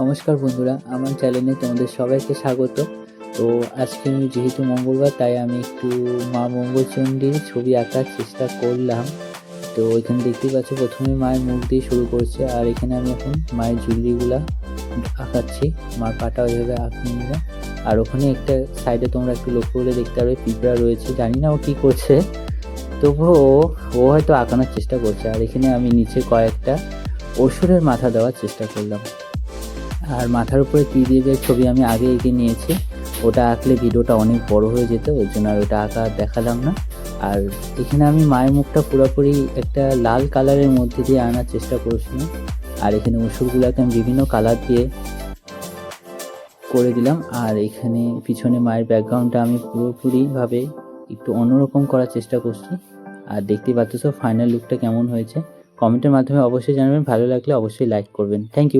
নমস্কার বন্ধুরা, আমার চ্যানেলে তোমাদের সবাইকে স্বাগত। তো আজকে আমি যেহেতু মঙ্গলবার, তাই আমি একটু মা মঙ্গলচণ্ডীর ছবি আঁকার চেষ্টা করলাম। তো এখানে দেখতেই পাচ্ছ, প্রথমে মায়ের মুখ দিয়ে শুরু করছে, আর এখানে আমি এখন মায়ের জুয়েলারিগুলা আঁকাচ্ছি। মার পাটা ওইভাবে আঁকিয়ে নিলাম। আর ওখানে একটা সাইডে তোমরা একটু লক্ষ্য করে দেখতে পারবে পিঁপড়া রয়েছে, জানি না ও কী করছে, তবুও ও হয়তো আঁকানোর চেষ্টা করছে। আর এখানে আমি নিচে কয়েকটা অসুরের মাথা দেওয়ার চেষ্টা করলাম। আর মাথার উপরে ত্রিদেবের ছবি আমি আগে এঁকে নিয়েছি, ওটা আঁকলে ভিডিওটা অনেক বড় হয়ে যেত, ওই জন্য আর ওটা আঁকা দেখালাম না। আর এখানে আমি মায়ের মুখটা পুরোপুরি একটা লাল কালারের মধ্যে দিয়ে আনার চেষ্টা করছিলাম। আর এখানে অসুরগুলোকে আমি বিভিন্ন কালার দিয়ে করে দিলাম। আর এখানে পিছনে মায়ের ব্যাকগ্রাউন্ডটা আমি পুরোপুরিভাবে একটু অন্যরকম করার চেষ্টা করছি। আর দেখতেই পাচ্ছ ফাইনাল লুকটা কেমন হয়েছে। কমেন্টের মাধ্যমে অবশ্যই জানাবেন, ভালো লাগলে অবশ্যই লাইক করবেন। Thank you.